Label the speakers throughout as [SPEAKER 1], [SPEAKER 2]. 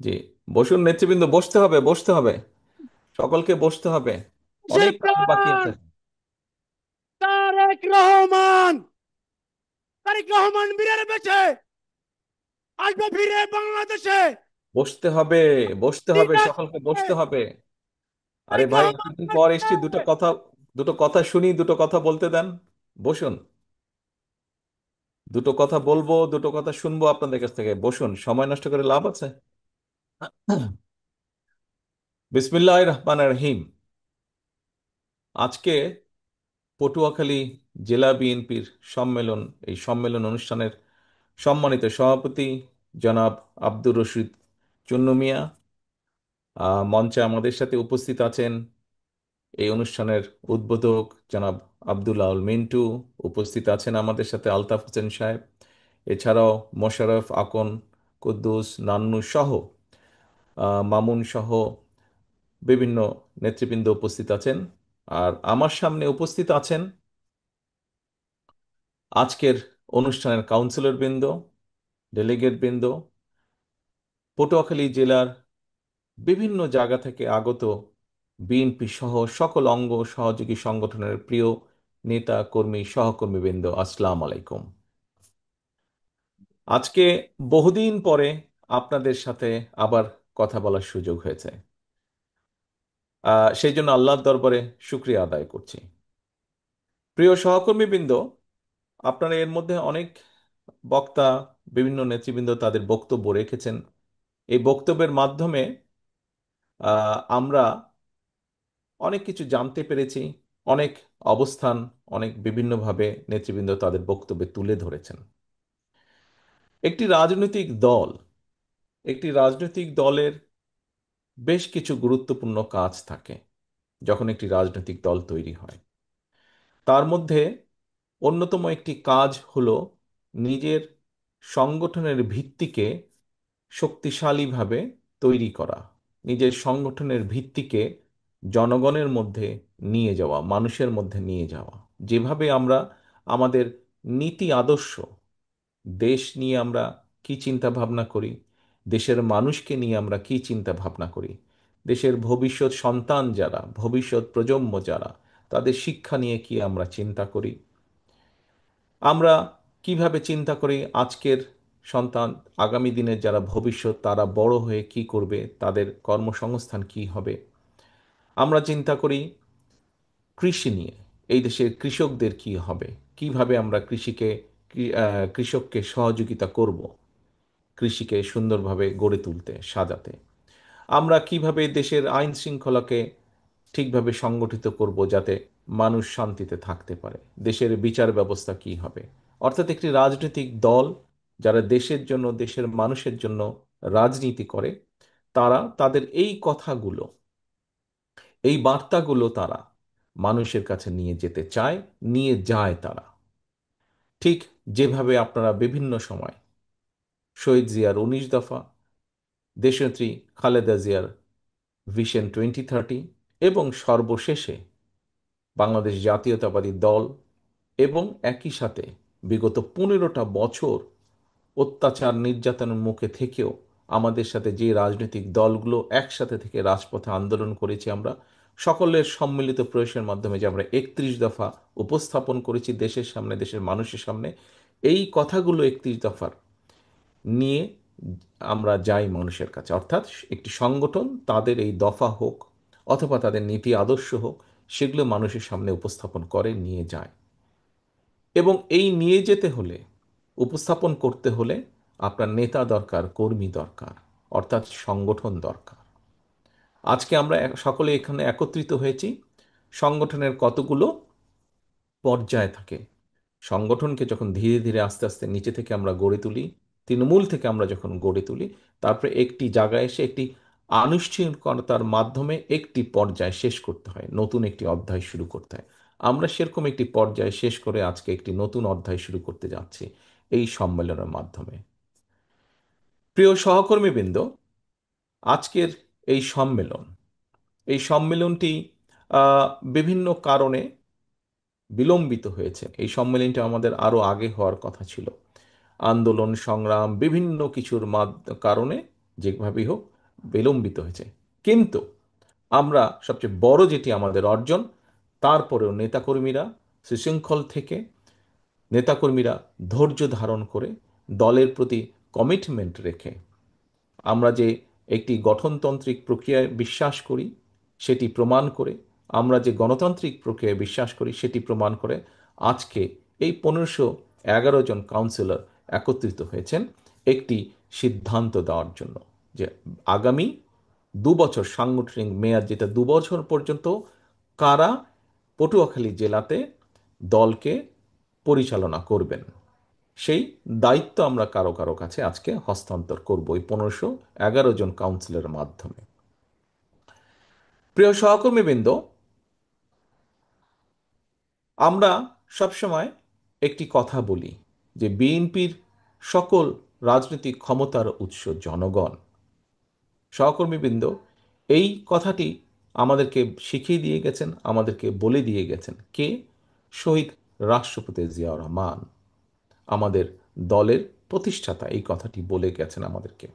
[SPEAKER 1] জি, বসুন নেতৃবৃন্দ, বসতে হবে, বসতে হবে, সকলকে বসতে হবে।
[SPEAKER 2] দেশের
[SPEAKER 1] অনেক কাজ বাকি
[SPEAKER 2] প্রাণ
[SPEAKER 1] আছে।
[SPEAKER 2] তারেক রহমান। তারেক রহমান বীরের বেঁচে আসবে ফিরে বাংলাদেশে।
[SPEAKER 1] বসতে হবে, বসতে
[SPEAKER 2] ঠিক
[SPEAKER 1] হবে,
[SPEAKER 2] আছে।
[SPEAKER 1] সকলকে বসতে হবে। আরে
[SPEAKER 2] তারেক
[SPEAKER 1] ভাই,
[SPEAKER 2] রহমান
[SPEAKER 1] এতদিন পর
[SPEAKER 2] আসবে।
[SPEAKER 1] এসছি, দুটো কথা শুনি, দুটো কথা বলতে দেন। বসুন, দুটো কথা বলবো, দুটো কথা শুনবো আপনাদের কাছ থেকে। বসুন, সময় নষ্ট করে লাভ আছে? বিসমিল্লাহির রহমানির রহিম। আজকে পটুয়াখালী জেলা বিএনপির সম্মেলন, এই সম্মেলন অনুষ্ঠানের সম্মানিত সভাপতি জনাব আব্দুর রশিদ চুন্নু মিয়া মঞ্চে আমাদের সাথে উপস্থিত আছেন। এই অনুষ্ঠানের উদ্বোধক জনাব আব্দুল মিন্টু উপস্থিত আছেন আমাদের সাথে, আলতাফ হোসেন সাহেব, এছাড়াও মোশাররফ আকন, কুদ্দুস, নান্নু সহ মামুন সহ বিভিন্ন নেতৃবৃন্দ উপস্থিত আছেন। আর আমার সামনে উপস্থিত আছেন আজকের অনুষ্ঠানের কাউন্সিলর বৃন্দ, ডেলিগেট বৃন্দ, পটুয়াখালী জেলার বিভিন্ন জায়গা থেকে আগত বিএনপি সহ সকল অঙ্গ সহযোগী সংগঠনের প্রিয় নেতা কর্মী সহকর্মীবৃন্দ, আসসালামু আলাইকুম। আজকে বহুদিন পরে আপনাদের সাথে আবার কথা বলার সুযোগ হয়েছে। সেই জন্য আল্লাহর দরবারে শুকরিয়া আদায় করছি। প্রিয় সহকর্মীবৃন্দ, আপনারা এর মধ্যে অনেক বক্তা, বিভিন্ন নেতৃবৃন্দ তাদের বক্তব্য রেখেছেন। এই বক্তব্যের মাধ্যমে আমরা অনেক কিছু জানতে পেরেছি, অনেক অবস্থান, অনেক বিভিন্নভাবে নেতৃবৃন্দ তাদের বক্তব্যে তুলে ধরেছেন। একটি রাজনৈতিক দল, একটি রাজনৈতিক দলের বেশ কিছু গুরুত্বপূর্ণ কাজ থাকে যখন একটি রাজনৈতিক দল তৈরি হয়। তার মধ্যে অন্যতম একটি কাজ হলো নিজের সংগঠনের ভিত্তিকে শক্তিশালীভাবে তৈরি করা, নিজের সংগঠনের ভিত্তিকে জনগণের মধ্যে নিয়ে যাওয়া, মানুষের মধ্যে নিয়ে যাওয়া। যেভাবে আমরা আমাদের নীতি আদর্শ, দেশ নিয়ে আমরা কি চিন্তা ভাবনা করি, দেশের মানুষকে নিয়ে আমরা কি চিন্তা ভাবনা করি, দেশের ভবিষ্যৎ সন্তান যারা, ভবিষ্যৎ প্রজন্ম যারা, তাদের শিক্ষা নিয়ে কি আমরা চিন্তা করি, আমরা কিভাবে চিন্তা করি আজকের সন্তান, আগামী দিনের যারা ভবিষ্যৎ, তারা বড় হয়ে কি করবে, তাদের কর্মসংস্থান কি হবে। আমরা চিন্তা করি কৃষি নিয়ে, এই দেশের কৃষকদের কি হবে, কিভাবে আমরা কৃষককে সহযোগিতা করব, কৃষিকে সুন্দরভাবে গড়ে তুলতে, সাজাতে। আমরা কিভাবে দেশের আইন শৃঙ্খলাকে ঠিকভাবে সংগঠিত করব যাতে মানুষ শান্তিতে থাকতে পারে, দেশের বিচার ব্যবস্থা কি হবে। অর্থাৎ একটি রাজনৈতিক দল যারা দেশের জন্য, দেশের মানুষের জন্য রাজনীতি করে, তারা তাদের এই কথাগুলো, এই বার্তাগুলো তারা মানুষের কাছে নিয়ে যেতে চায়, নিয়ে যায় তারা। ঠিক যেভাবে আপনারা বিভিন্ন সময় শহীদ জিয়ার 19 দফা, দেশনেত্রী খালেদা জিয়ার ভিশন 2030 এবং সর্বশেষে বাংলাদেশ জাতীয়তাবাদী দল, এবং একই সাথে বিগত 15টা বছর অত্যাচার নির্যাতনের মুখে থেকেও আমাদের সাথে যে রাজনৈতিক দলগুলো একসাথে থেকে রাজপথে আন্দোলন করেছি, আমরা সকলের সম্মিলিত প্রয়াসের মাধ্যমে যে আমরা 31 দফা উপস্থাপন করেছি দেশের সামনে, দেশের মানুষের সামনে, এই কথাগুলো 31 দফার নিয়ে আমরা যাই মানুষের কাছে। অর্থাৎ একটি সংগঠন তাদের এই দফা হোক অথবা তাদের নীতি আদর্শ হোক, সেগুলো মানুষের সামনে উপস্থাপন করে, নিয়ে যায়। এবং এই নিয়ে যেতে হলে, উপস্থাপন করতে হলে আপনার নেতা দরকার, কর্মী দরকার, অর্থাৎ সংগঠন দরকার। আজকে আমরা সকলে এখানে একত্রিত হয়েছি। সংগঠনের কতগুলো পর্যায় থাকে। সংগঠনকে যখন ধীরে ধীরে আস্তে আস্তে নিচে থেকে আমরা গড়ে তুলি, তৃণমূল থেকে আমরা যখন গড়ে তুলি, তারপরে একটি জায়গায় এসে একটি আনুষ্ঠানিকতার মাধ্যমে একটি পর্যায় শেষ করতে হয়, নতুন একটি অধ্যায় শুরু করতে হয়। আমরা সেরকম একটি পর্যায় শেষ করে আজকে একটি নতুন অধ্যায় শুরু করতে যাচ্ছি এই সম্মেলনের মাধ্যমে। প্রিয় সহকর্মীবৃন্দ, আজকের এই সম্মেলন, এই সম্মেলনটি আহ, বিভিন্ন কারণে বিলম্বিত হয়েছে। এই সম্মেলনটা আমাদের আরো আগে হওয়ার কথা ছিল। আন্দোলন সংগ্রাম বিভিন্ন কিছুর কারণে যেভাবেই হোক বিলম্বিত হয়েছে। কিন্তু আমরা সবচেয়ে বড় যেটি আমাদের অর্জন, তারপরেও নেতাকর্মীরা সুশৃঙ্খল থেকে, নেতাকর্মীরা ধৈর্য ধারণ করে, দলের প্রতি কমিটমেন্ট রেখে, আমরা যে একটি গঠনতান্ত্রিক প্রক্রিয়ায় বিশ্বাস করি সেটি প্রমাণ করে, আমরা যে গণতান্ত্রিক প্রক্রিয়ায় বিশ্বাস করি সেটি প্রমাণ করে আজকে এই 1511 জন কাউন্সিলর একত্রিত হয়েছেন একটি সিদ্ধান্ত দেওয়ার জন্য যে আগামী 2 বছর সাংগঠনিক মেয়াদ, যেটা 2 বছর পর্যন্ত, কারা পটুয়াখালী জেলাতে দলকে পরিচালনা করবেন, সেই দায়িত্ব আমরা কারো কারো কাছে আজকে হস্তান্তর করব এই 1511 জন কাউন্সিলের মাধ্যমে। প্রিয় সহকর্মীবৃন্দ, আমরা সবসময় একটি কথা বলি যে বিএনপির সকল রাজনৈতিক ক্ষমতার উৎস জনগণ। সহকর্মীবৃন্দ, এই কথাটি আমাদেরকে শিখিয়ে দিয়ে গেছেন, আমাদেরকে বলে দিয়ে গেছেন কে? শহীদ রাষ্ট্রপতি জিয়াউর রহমান, আমাদের দলের প্রতিষ্ঠাতা এই কথাটি বলে গেছেন আমাদেরকে।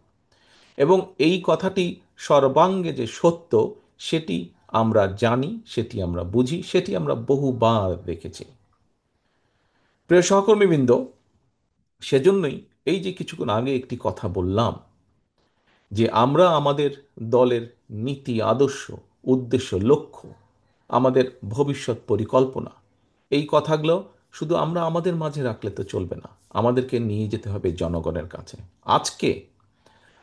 [SPEAKER 1] এবং এই কথাটি সর্বাঙ্গে যে সত্য সেটি আমরা জানি, সেটি আমরা বুঝি, সেটি আমরা বহুবার দেখেছি। প্রিয় সহকর্মীবৃন্দ, সেজন্যই এই যে কিছুক্ষণ আগে একটি কথা বললাম যে আমরা আমাদের দলের নীতি, আদর্শ, উদ্দেশ্য, লক্ষ্য, আমাদের ভবিষ্যৎ পরিকল্পনা, এই কথাগুলো শুধু আমরা আমাদের মাঝে রাখলে তো চলবে না, আমাদেরকে নিয়ে যেতে হবে জনগণের কাছে। আজকে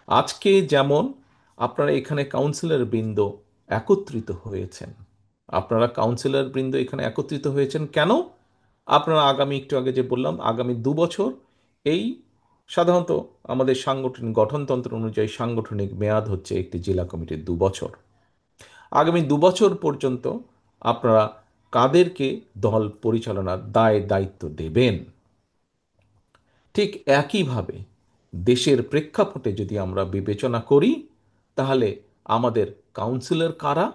[SPEAKER 1] আজকে যেমন আপনারা এখানে কাউন্সিলর বৃন্দ একত্রিত হয়েছেন, আপনারা কাউন্সিলর বৃন্দ এখানে একত্রিত হয়েছেন কেন? আপনারা আগামী, একটু আগে যে বললাম, আগামী 2 বছর, এই সাধারণত আমাদের সাংগঠনিক গঠনতন্ত্র অনুযায়ী সাংগঠনিক মেয়াদ হচ্ছে একটি জেলা কমিটির 2 বছর। আগামী 2 বছর পর্যন্ত আপনারা কাদেরকে দল পরিচালনার দায় দায়িত্ব দেবেন? ঠিক একইভাবে দেশের প্রেক্ষাপটে যদি আমরা বিবেচনা করি, তাহলে আমাদের কাউন্সিলর কারা?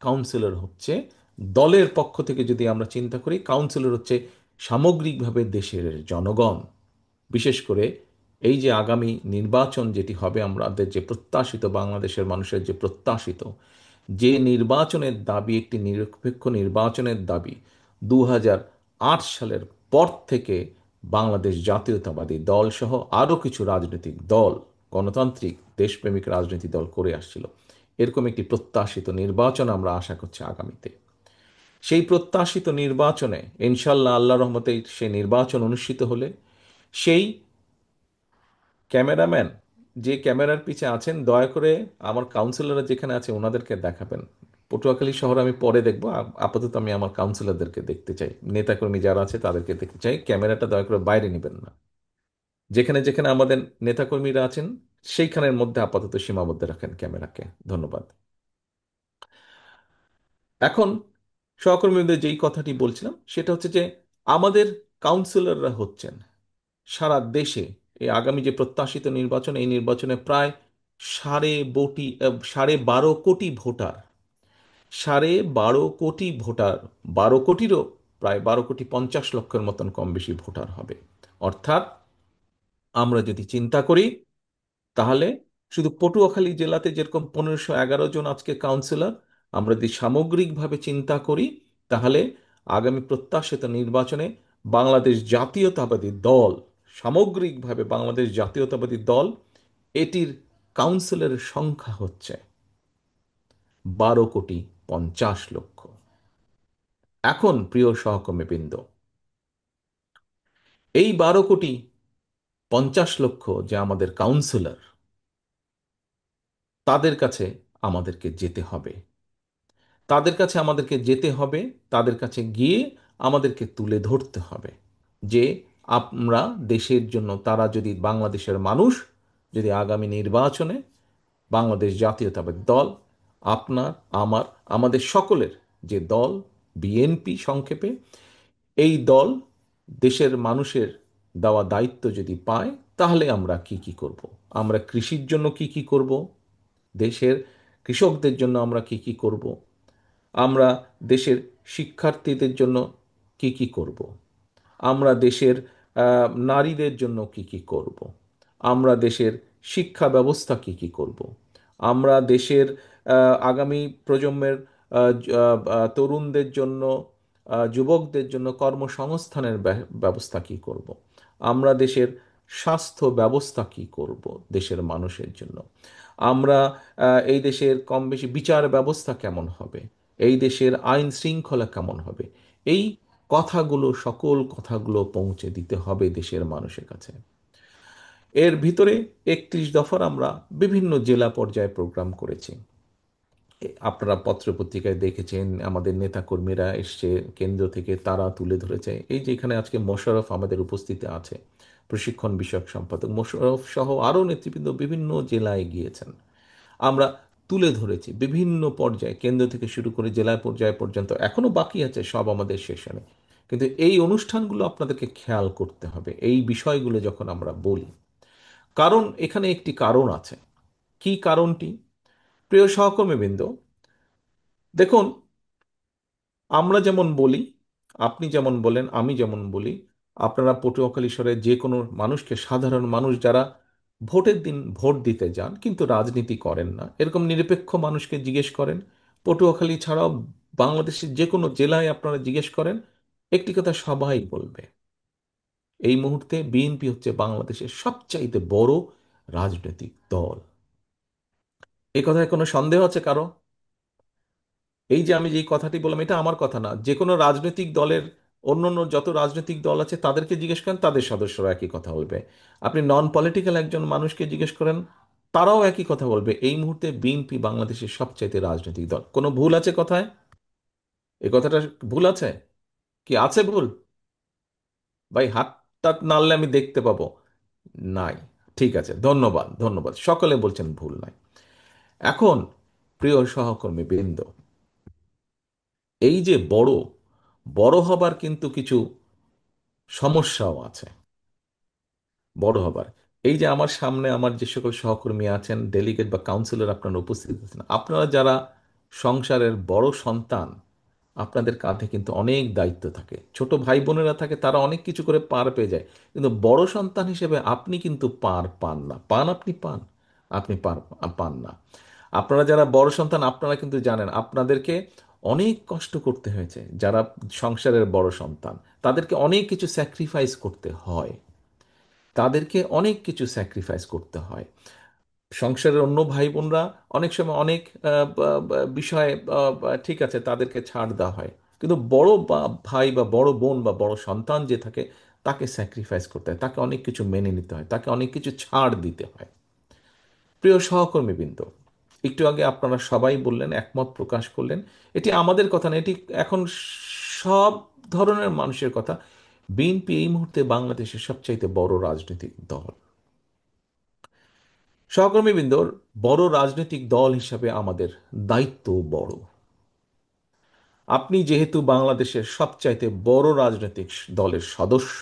[SPEAKER 1] কাউন্সিলর হচ্ছে, দলের পক্ষ থেকে যদি আমরা চিন্তা করি, কাউন্সিলর হচ্ছে সামগ্রিকভাবে দেশের জনগণ। বিশেষ করে এই যে আগামী নির্বাচন যেটি হবে, আমাদের যে প্রত্যাশিত, বাংলাদেশের মানুষের যে প্রত্যাশিত যে নির্বাচনের দাবি, একটি নিরপেক্ষ নির্বাচনের দাবি, 2008 সালের পর থেকে বাংলাদেশ জাতীয়তাবাদী দল সহ আরও কিছু রাজনৈতিক দল, গণতান্ত্রিক দেশপ্রেমিক রাজনৈতিক দল করে আসছিল, এরকম একটি প্রত্যাশিত নির্বাচন আমরা আশা করছি আগামীতে। সেই প্রত্যাশিত নির্বাচনে ইনশাল্লাহ আল্লাহ রহমতে সেই নির্বাচন অনুষ্ঠিত হলে, সেই ক্যামেরাম্যান যে ক্যামেরার পিছে আছেন, দয়া করে আমার কাউন্সিলররা যেখানে আছে ওনাদেরকে দেখাবেন। পটুয়াখালী শহর আমি পরে দেখব, আপাতত আমি আমার কাউন্সিলরদেরকে দেখতে চাই, নেতাকর্মী যারা আছে তাদেরকে দেখতে চাই। ক্যামেরাটা দয়া করে বাইরে নেবেন না, যেখানে যেখানে আমাদের নেতাকর্মীরা আছেন সেইখানের মধ্যে আপাতত সীমাবদ্ধ রাখেন ক্যামেরাকে। ধন্যবাদ। এখন সহকর্মীদের যেই কথাটি বলছিলাম সেটা হচ্ছে যে আমাদের কাউন্সিলররা হচ্ছেন সারা দেশে এই আগামী যে প্রত্যাশিত নির্বাচন, এই নির্বাচনে প্রায় 12.5 কোটি ভোটার, 12.5 কোটি ভোটার, 12 কোটিরও প্রায় 12.50 লক্ষের মতন কম বেশি ভোটার হবে। অর্থাৎ আমরা যদি চিন্তা করি, তাহলে শুধু পটুয়াখালী জেলাতে যেরকম 1511 জন আজকে কাউন্সিলর, আমরা যদি সামগ্রিকভাবে চিন্তা করি, তাহলে আগামী প্রত্যাশিত নির্বাচনে বাংলাদেশ জাতীয়তাবাদী দল, সামগ্রিকভাবে বাংলাদেশ জাতীয়তাবাদী দল, এটির কাউন্সিলরের সংখ্যা হচ্ছে 12.50 লক্ষ। এখন প্রিয় সহকর্মীবৃন্দ, এই 12.50 লক্ষ যে আমাদের কাউন্সিলর, তাদের কাছে আমাদেরকে যেতে হবে, তাদের কাছে আমাদেরকে যেতে হবে, তাদের কাছে গিয়ে আমাদেরকে তুলে ধরতে হবে যে আমরা দেশের জন্য, তারা যদি, বাংলাদেশের মানুষ যদি আগামী নির্বাচনে বাংলাদেশ জাতীয়তাবাদী দল, আপনার, আমার, আমাদের সকলের যে দল বিএনপি সংক্ষেপে, এই দল দেশের মানুষের দেওয়া দায়িত্ব যদি পায়, তাহলে আমরা কি কি করব? আমরা কৃষির জন্য কি কি করব? দেশের কৃষকদের জন্য আমরা কি কি করব? আমরা দেশের শিক্ষার্থীদের জন্য কি কি করব? আমরা দেশের নারীদের জন্য কি কি করব? আমরা দেশের শিক্ষা ব্যবস্থা কি কি করব। আমরা দেশের আগামী প্রজন্মের তরুণদের জন্য, যুবকদের জন্য কর্মসংস্থানের ব্যবস্থা কি করব। আমরা দেশের স্বাস্থ্য ব্যবস্থা কি করব দেশের মানুষের জন্য। আমরা এই দেশের কম বেশি বিচার ব্যবস্থা কেমন হবে, এই দেশের আইন শৃঙ্খলা কেমন হবে, এই কথাগুলো, সকল কথাগুলো পৌঁছে দিতে হবে দেশের মানুষের কাছে। এর ভিতরে 31 দফার আমরা বিভিন্ন জেলা পর্যায়ে প্রোগ্রাম করেছি। আপনারা পত্রপত্রিকায় দেখেছেন, আমাদের নেতাকর্মীরা এসছে কেন্দ্র থেকে, তারা তুলে ধরেছে। এই যে এখানে আজকে মোশাররফ আমাদের উপস্থিতি আছে, প্রশিক্ষণ বিষয়ক সম্পাদক মোশাররফ সহ আরও নেতৃবৃন্দ বিভিন্ন জেলায় গিয়েছেন। আমরা তুলে ধরেছি বিভিন্ন পর্যায়ে, কেন্দ্র থেকে শুরু করে জেলা পর্যায় পর্যন্ত। এখনো বাকি আছে সব আমাদের সেশনে, কিন্তু এই অনুষ্ঠানগুলো আপনাদেরকে খেয়াল করতে হবে এই বিষয়গুলো যখন আমরা বলি। কারণ এখানে একটি কারণ আছে। কি কারণটি? প্রিয় সহকর্মীবৃন্দ, দেখুন, আমরা যেমন বলি, আপনি যেমন বলেন, আমি যেমন বলি, আপনারা পটুয়াখালীশ্বরে যে কোনো মানুষকে, সাধারণ মানুষ যারা ভোটের দিন ভোট দিতে যান কিন্তু রাজনীতি করেন না, এরকম নিরপেক্ষ মানুষকে জিজ্ঞেস করেন, পটুয়াখালী ছাড়াও বাংলাদেশের যে কোনো জেলায় আপনারা জিজ্ঞেস করেন, একটি কথা সবাই বলবে, এই মুহূর্তে বিএনপি হচ্ছে বাংলাদেশের সবচাইতে বড় রাজনৈতিক দল। এই কথায় কোনো সন্দেহ আছে কারো? এই যে আমি যে কথাটি বললাম, এটা আমার কথা না, যে কোনো রাজনৈতিক দলের, অন্য অন্য যত রাজনৈতিক দল আছে তাদেরকে জিজ্ঞেস করেন, তাদের সদস্যরা একই কথা বলবে। আপনি নন পলিটিক্যাল একজন মানুষকে জিজ্ঞেস করেন, তারাও একই কথা বলবে, এই মুহূর্তে বিএনপি বাংলাদেশের সবচাইতে রাজনৈতিক দল। কোনো ভুল আছে কথায়? এই কথাটা ভুল আছে? কি আছে ভুল? ভাই হাত টাত নাড়লে আমি দেখতে পাবো। নাই। ঠিক আছে, ধন্যবাদ, ধন্যবাদ, সকলে বলছেন ভুল নাই। এখন প্রিয় সহকর্মী বৃন্দ, এই যে বড় বড় হবার কিন্তু কিছু সমস্যাও আছে। বড় হবার, এই যে আমার সামনে আমার যে সকল সহকর্মী আছেন, ডেলিগেট বা কাউন্সিলর আপনারা উপস্থিত আছেন, আপনারা যারা সংসারের বড় সন্তান, আপনাদের কাঁধে কিন্তু অনেক দায়িত্ব থাকে। ছোট ভাই বোনেরা থাকে, তারা অনেক কিছু করে পার পেয়ে যায়, কিন্তু বড় সন্তান হিসেবে আপনি কিন্তু পার পান না। পান? আপনি পান? আপনি পার পান না। আপনারা যারা বড় সন্তান, আপনারা কিন্তু জানেন আপনাদেরকে অনেক কষ্ট করতে হয়েছে। যারা সংসারের বড় সন্তান, তাদেরকে অনেক কিছু স্যাক্রিফাইস করতে হয়, তাদেরকে অনেক কিছু স্যাক্রিফাইস করতে হয়। সংসারের অন্য ভাই বোনরা অনেক সময় অনেক বিষয়ে ঠিক আছে, তাদেরকে ছাড় দেওয়া হয়, কিন্তু বড় ভাই বা বড় বোন বা বড় সন্তান যে থাকে, তাকে স্যাক্রিফাইস করতে হয়, তাকে অনেক কিছু মেনে নিতে হয়, তাকে অনেক কিছু ছাড় দিতে হয়। প্রিয় সহকর্মীবৃন্দ, একটু আগে আপনারা সবাই বললেন, একমত প্রকাশ করলেন, এটি আমাদের কথা না, এটি এখন সব ধরনের মানুষের কথা। বিএনপি এই মুহূর্তে বাংলাদেশের সবচাইতে বড় রাজনৈতিক দল। সহকর্মীবৃন্দর, বড় রাজনৈতিক দল হিসাবে আমাদের দায়িত্ব বড়। আপনি যেহেতু বাংলাদেশের সবচাইতে বড় রাজনৈতিক দলের সদস্য,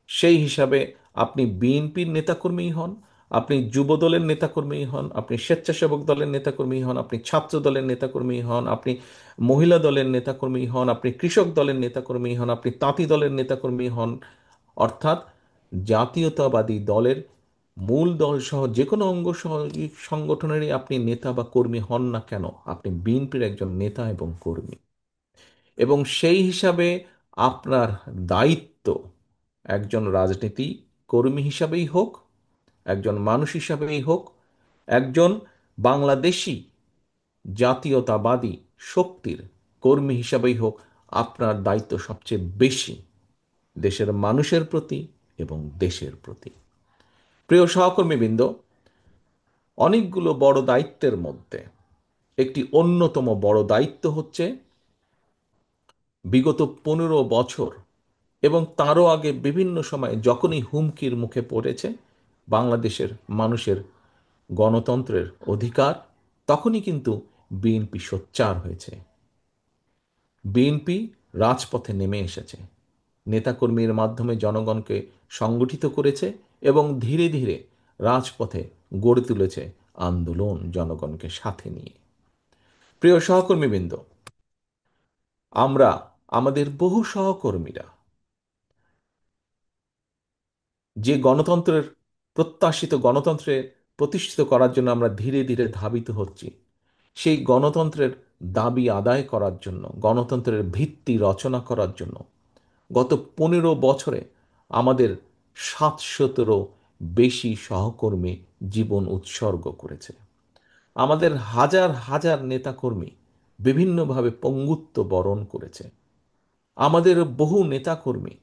[SPEAKER 1] সেই হিসাবে আপনি বিএনপির নেতাকর্মী হন, আপনি যুব দলের নেতাকর্মী হন, আপনি স্বেচ্ছাসেবক দলের নেতাকর্মী হন, আপনি ছাত্র দলের নেতাকর্মী হন, আপনি মহিলা দলের নেতাকর্মী হন, আপনি কৃষক দলের নেতাকর্মী হন, আপনি তাঁতি দলের নেতাকর্মী হন, অর্থাৎ জাতীয়তাবাদী দলের মূল দল সহ যে কোনো অঙ্গ সংগঠনেরই আপনি নেতা বা কর্মী হন না কেন, আপনি বিএনপির একজন নেতা এবং কর্মী। এবং সেই হিসাবে আপনার দায়িত্ব, একজন রাজনীতি কর্মী হিসাবেই হোক, একজন মানুষ হিসাবেই হোক, একজন বাংলাদেশি জাতীয়তাবাদী শক্তির কর্মী হিসাবেই হোক, আপনার দায়িত্ব সবচেয়ে বেশি দেশের মানুষের প্রতি এবং দেশের প্রতি। প্রিয় সহকর্মীবৃন্দ, অনেকগুলো বড় দায়িত্বের মধ্যে একটি অন্যতম বড় দায়িত্ব হচ্ছে বিগত 15 বছর এবং তারও আগে বিভিন্ন সময়ে যখনই হুমকির মুখে পড়েছে বাংলাদেশের মানুষের গণতন্ত্রের অধিকার, তখনই কিন্তু বিএনপি সোচ্চার হয়েছে। বিএনপি রাজপথে নেমে এসেছে, নেতাকর্মীর মাধ্যমে জনগণকে সংগঠিত করেছে এবং ধীরে ধীরে রাজপথে গড়ে তুলেছে আন্দোলন জনগণকে সাথে নিয়ে। প্রিয় সহকর্মীবৃন্দ, আমরা আমাদের বহু সহকর্মীরা যে গণতন্ত্রের প্রত্যাশিত গণতন্ত্রে প্রতিষ্ঠিত করার জন্য আমরা ধীরে ধীরে ধাবিত হচ্ছি। সেই গণতন্ত্রের দাবি আদায় করার জন্য, গণতন্ত্রের ভিত্তি রচনা করার জন্য গত 15 বছরে আমাদের 700-রও বেশি সহকর্মী জীবন উৎসর্গ করেছে। আমাদের হাজার হাজার নেতাকর্মী বিভিন্নভাবে পঙ্গুত্ব বরণ করেছে। আমাদের বহু নেতাকর্মী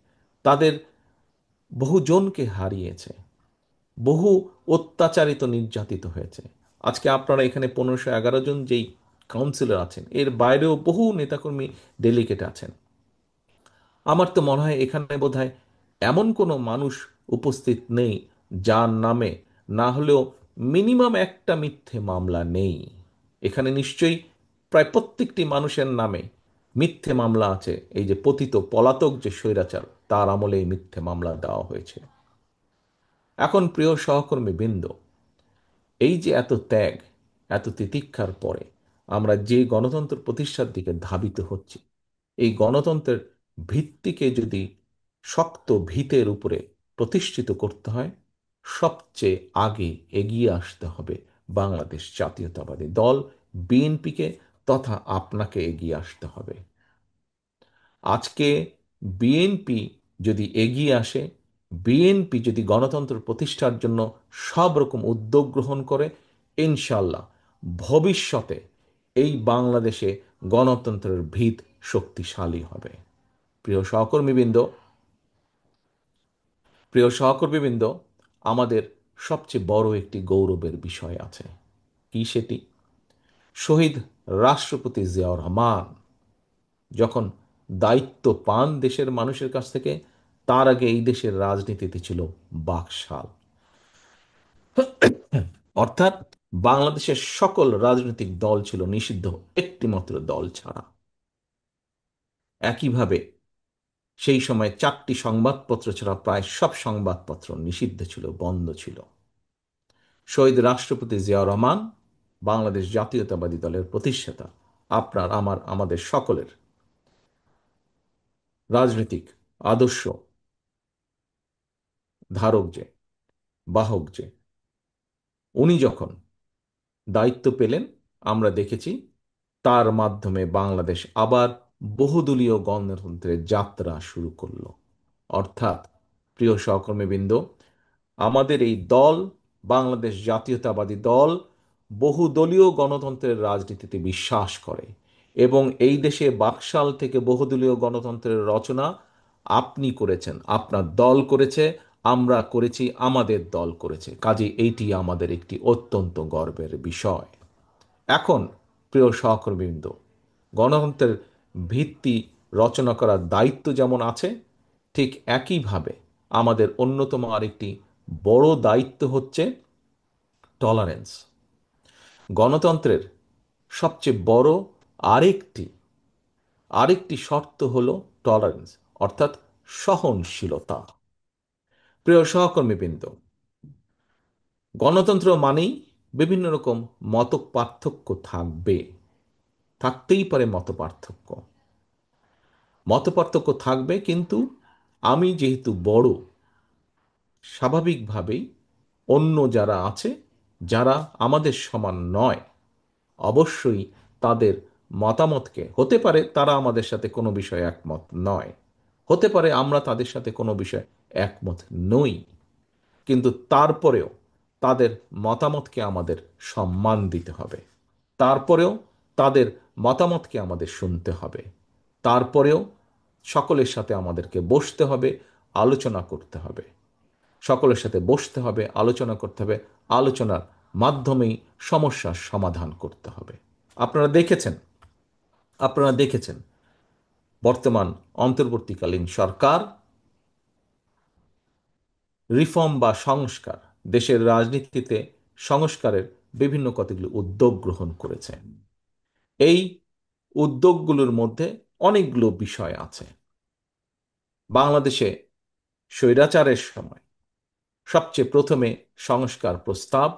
[SPEAKER 1] তাদের বহুজনকে হারিয়েছে, বহু অত্যাচারিত নির্যাতিত হয়েছে। আজকে আপনারা এখানে 1511 জন যেই কাউন্সিলর আছেন, এর বাইরেও বহু নেতাকর্মী ডেলিগেট আছেন। আমার তো মনে হয় এখানে বোধহয় এমন কোনো মানুষ উপস্থিত নেই যার নামে না হলেও মিনিমাম একটা মিথ্যে মামলা নেই। এখানে নিশ্চয়ই প্রায় প্রত্যেকটি মানুষের নামে মিথ্যে মামলা আছে। এই যে পতিত পলাতক যে স্বৈরাচার, তার আমলে এই মিথ্যে মামলা দেওয়া হয়েছে। এখন প্রিয় সহকর্মী বৃন্দ, এই যে এত ত্যাগ, এত তিতিক্ষার পরে আমরা যে গণতন্ত্র প্রতিষ্ঠার দিকে ধাবিত হচ্ছি, এই গণতন্ত্রের ভিত্তিকে যদি শক্ত ভিতের উপরে প্রতিষ্ঠিত করতে হয়, সবচেয়ে আগে এগিয়ে আসতে হবে বাংলাদেশ জাতীয়তাবাদী দল বিএনপিকে, তথা আপনাকে এগিয়ে আসতে হবে। আজকে বিএনপি যদি এগিয়ে আসে, বিএনপি যদি গণতন্ত্র প্রতিষ্ঠার জন্য সব রকম উদ্যোগ গ্রহণ করে, ইনশাল্লাহ ভবিষ্যতে এই বাংলাদেশে গণতন্ত্রের ভিত শক্তিশালী হবে। প্রিয় সহকর্মীবৃন্দ, প্রিয় সহকর্মীবৃন্দ, আমাদের সবচেয়ে বড় একটি গৌরবের বিষয় আছে। কি সেটি? শহীদ রাষ্ট্রপতি জিয়াউর রহমান যখন দায়িত্ব পান দেশের মানুষের কাছ থেকে, তার আগে এই দেশের রাজনীতিতে ছিল বাকশাল। অর্থাৎ বাংলাদেশের সকল রাজনৈতিক দল ছিল নিষিদ্ধ, একটিমাত্র দল ছাড়া। একইভাবে সেই সময় 4টি সংবাদপত্র ছাড়া প্রায় সব সংবাদপত্র নিষিদ্ধ ছিল, বন্ধ ছিল। শহীদ রাষ্ট্রপতি জিয়াউর রহমান বাংলাদেশ জাতীয়তাবাদী দলের প্রতিষ্ঠাতা, আপনার আমার আমাদের সকলের রাজনৈতিক আদর্শ ধারক যে, বাহক যে, উনি যখন দায়িত্ব পেলেন, আমরা দেখেছি তার মাধ্যমে বাংলাদেশ আবার বহুদলীয় গণতন্ত্রের যাত্রা শুরু করলো। অর্থাৎ প্রিয় সহকর্মীবৃন্দ, আমাদের এই দল, বাংলাদেশ জাতীয়তাবাদী দল, বহুদলীয় গণতন্ত্রের রাজনীতিতে বিশ্বাস করে এবং এই দেশে বাকশাল থেকে বহুদলীয় গণতন্ত্রের রচনা আপনি করেছেন, আপনার দল করেছে, আমরা করেছি, আমাদের দল করেছে। কাজে এইটি আমাদের একটি অত্যন্ত গর্বের বিষয়। এখন প্রিয় সহকর্মীবৃন্দ, গণতন্ত্রের ভিত্তি রচনা করার দায়িত্ব যেমন আছে, ঠিক একইভাবে আমাদের অন্যতম আরেকটি বড় দায়িত্ব হচ্ছে টলারেন্স। গণতন্ত্রের সবচেয়ে বড় আরেকটি আরেকটি শর্ত হলো টলারেন্স, অর্থাৎ সহনশীলতা। প্রিয় সহকর্মীবৃন্দ, গণতন্ত্র মানেই বিভিন্ন রকম মত পার্থক্য থাকবে, থাকতেই পারে মত পার্থক্য। মত পার্থক্য থাকবে, কিন্তু আমি যেহেতু বড়, স্বাভাবিকভাবেই অন্য যারা আছে, যারা আমাদের সমান নয়, অবশ্যই তাদের মতামতকে, হতে পারে তারা আমাদের সাথে কোনো বিষয়ে একমত নয়, হতে পারে আমরা তাদের সাথে কোনো বিষয়ে একমত নই, কিন্তু তারপরেও তাদের মতামতকে আমাদের সম্মান দিতে হবে। তারপরেও তাদের মতামতকে আমাদের শুনতে হবে। তারপরেও সকলের সাথে আমাদেরকে বসতে হবে, আলোচনা করতে হবে। সকলের সাথে বসতে হবে, আলোচনা করতে হবে। আলোচনার মাধ্যমেই সমস্যার সমাধান করতে হবে। আপনারা দেখেছেন, আপনারা দেখেছেন বর্তমান অন্তর্বর্তীকালীন সরকার রিফর্ম বা সংস্কার, দেশের রাজনীতিতে সংস্কারের বিভিন্ন কতগুলো উদ্যোগ গ্রহণ করেছে। এই উদ্যোগগুলোর মধ্যে অনেকগুলো বিষয় আছে। বাংলাদেশে স্বৈরাচারের সময় সবচেয়ে প্রথমে সংস্কার প্রস্তাব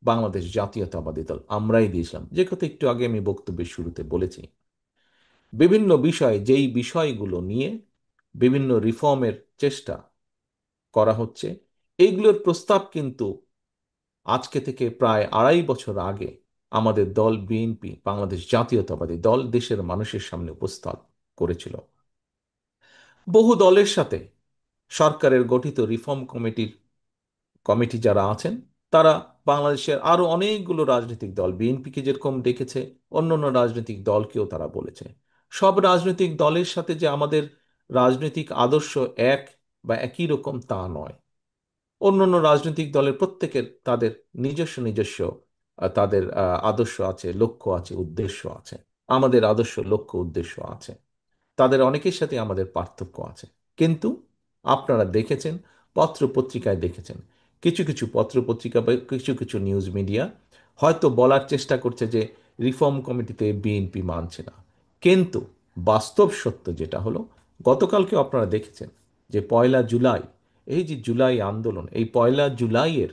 [SPEAKER 1] বাংলাদেশ জাতীয়তাবাদী দল আমরাই দিয়েছিলাম, যে কথা একটু আগে আমি বক্তব্যের শুরুতে বলেছি। বিভিন্ন বিষয়, যেই বিষয়গুলো নিয়ে বিভিন্ন রিফর্মের চেষ্টা করা হচ্ছে, এইগুলোর প্রস্তাব কিন্তু আজকে থেকে প্রায় 2.5 বছর আগে আমাদের দল বিএনপি, বাংলাদেশ জাতীয়তাবাদী দল, দেশের মানুষের সামনে উপস্থাপ করেছিল। বহু দলের সাথে সরকারের গঠিত রিফর্ম কমিটি যারা আছেন, তারা বাংলাদেশের আরো অনেকগুলো রাজনৈতিক দল, বিএনপিকে যেরকম ডেকেছে, অন্যান্য রাজনৈতিক দলকেও তারা বলেছে। সব রাজনৈতিক দলের সাথে যে আমাদের রাজনৈতিক আদর্শ এক বা একই রকম তা নয়। অন্যান্য রাজনৈতিক দলের প্রত্যেকের তাদের নিজস্ব নিজস্ব তাদের আদর্শ আছে, লক্ষ্য আছে, উদ্দেশ্য আছে। আমাদের আদর্শ, লক্ষ্য, উদ্দেশ্য আছে। তাদের অনেকের সাথে আমাদের পার্থক্য আছে। কিন্তু আপনারা দেখেছেন, পত্র পত্রিকায় দেখেছেন, কিছু কিছু পত্র পত্রিকা বা কিছু কিছু নিউজ মিডিয়া হয়তো বলার চেষ্টা করছে যে রিফর্ম কমিটিতে বিএনপি মানছে না। কিন্তু বাস্তব সত্য যেটা হলো, গতকালকে আপনারা দেখেছেন যে 1লা জুলাই, এই যে জুলাই আন্দোলন, এই 1লা জুলাইয়ের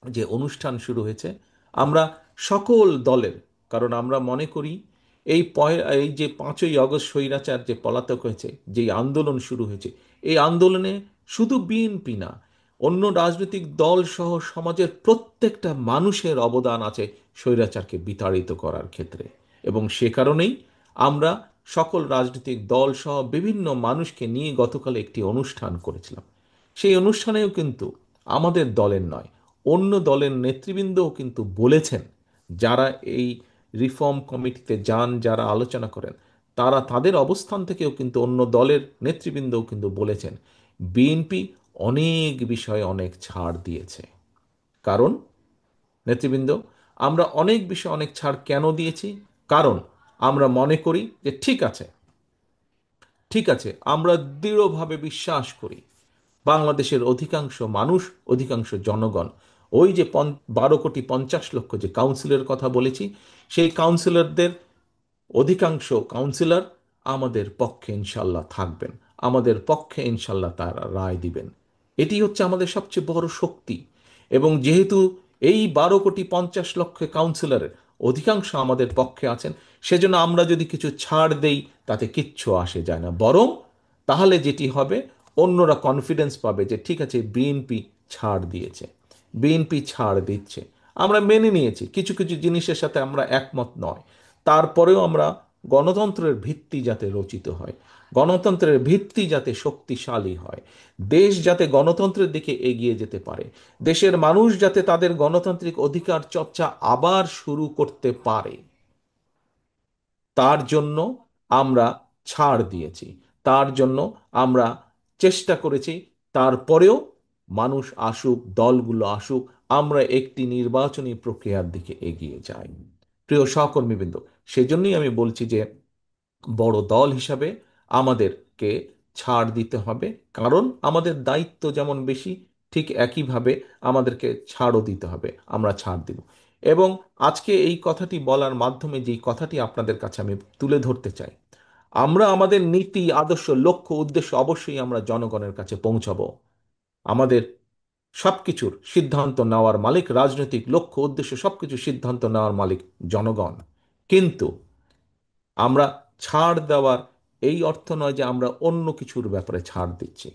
[SPEAKER 1] যে অনুষ্ঠান শুরু হয়েছে, আমরা সকল দলের, কারণ আমরা মনে করি এই যে 5ই আগস্ট স্বৈরাচার যে পলাতক হয়েছে, যে আন্দোলন শুরু হয়েছে, এই আন্দোলনে শুধু বিএনপি না, অন্য রাজনৈতিক দল সহ সমাজের প্রত্যেকটা মানুষের অবদান আছে স্বৈরাচারকে বিতাড়িত করার ক্ষেত্রে। এবং সে কারণেই আমরা সকল রাজনৈতিক দল সহ বিভিন্ন মানুষকে নিয়ে গতকাল একটি অনুষ্ঠান করেছিলাম। সেই অনুষ্ঠানেও কিন্তু আমাদের দলের নয়, অন্য দলের নেতৃবৃন্দও কিন্তু বলেছেন, যারা এই রিফর্ম কমিটিতে যান, যারা আলোচনা করেন, তারা তাদের অবস্থান থেকেও কিন্তু অন্য দলের নেতৃবৃন্দও কিন্তু বলেছেন বিএনপি অনেক বিষয়ে অনেক ছাড় দিয়েছে। কারণ নেতৃবৃন্দ, আমরা অনেক বিষয়ে অনেক ছাড় কেন দিয়েছি? কারণ আমরা মনে করি যে ঠিক আছে, ঠিক আছে, আমরা দৃঢ়ভাবে বিশ্বাস করি বাংলাদেশের অধিকাংশ মানুষ, অধিকাংশ জনগণ, ওই যে 12,50,00,000 যে কাউন্সিলের কথা বলেছি, সেই কাউন্সিলরদের অধিকাংশ কাউন্সিলর আমাদের পক্ষে ইনশাল্লাহ থাকবেন, আমাদের পক্ষে ইনশাল্লাহ তারা রায় দিবেন। এটি হচ্ছে আমাদের সবচেয়ে বড় শক্তি। এবং যেহেতু এই 12,50,00,000 কাউন্সিলরের অধিকাংশ আমাদের পক্ষে আছেন, সেজন্য আমরা যদি কিছু ছাড় দেই তাতে কিচ্ছু আসে যায় না। বরং তাহলে যেটি হবে, অন্যরা কনফিডেন্স পাবে যে ঠিক আছে, বিএনপি ছাড় দিয়েছে, বিএনপি ছাড় দিচ্ছে। আমরা মেনে নিয়েছি, কিছু কিছু জিনিসের সাথে আমরা একমত নয়, তারপরেও আমরা গণতন্ত্রের ভিত্তি যাতে রচিত হয়, গণতন্ত্রের ভিত্তি যাতে শক্তিশালী হয়, দেশ যাতে গণতন্ত্রের দিকে এগিয়ে যেতে পারে, দেশের মানুষ যাতে তাদের গণতান্ত্রিক অধিকার চর্চা আবার শুরু করতে পারে, তার জন্য আমরা ছাড় দিয়েছি, তার জন্য আমরা চেষ্টা করেছি। তারপরেও মানুষ আসুক, দলগুলো আসুক, আমরা একটি নির্বাচনী প্রক্রিয়ার দিকে এগিয়ে যাই। প্রিয় সহকর্মীবৃন্দ, সেজন্যই আমি বলছি যে বড় দল হিসাবে আমাদেরকে ছাড় দিতে হবে। কারণ আমাদের দায়িত্ব যেমন বেশি, ঠিক একইভাবে আমাদেরকে ছাড়ও দিতে হবে। আমরা ছাড় দিব। এবং আজকে এই কথাটি বলার মাধ্যমে যেই কথাটি আপনাদের কাছে আমি তুলে ধরতে চাই, আমরা আমাদের নীতি, আদর্শ, লক্ষ্য, উদ্দেশ্য অবশ্যই আমরা জনগণের কাছে পৌঁছাবো। আমাদের সবকিছুর সিদ্ধান্ত নেওয়ার মালিক, রাজনৈতিক লক্ষ্য উদ্দেশ্য সবকিছু সিদ্ধান্ত নেওয়ার মালিক জনগণ। কিন্তু আমরা ছাড় দেওয়ার এই অর্থ নয় যে আমরা অন্য কিছুর ব্যাপারে ছাড় দিচ্ছি।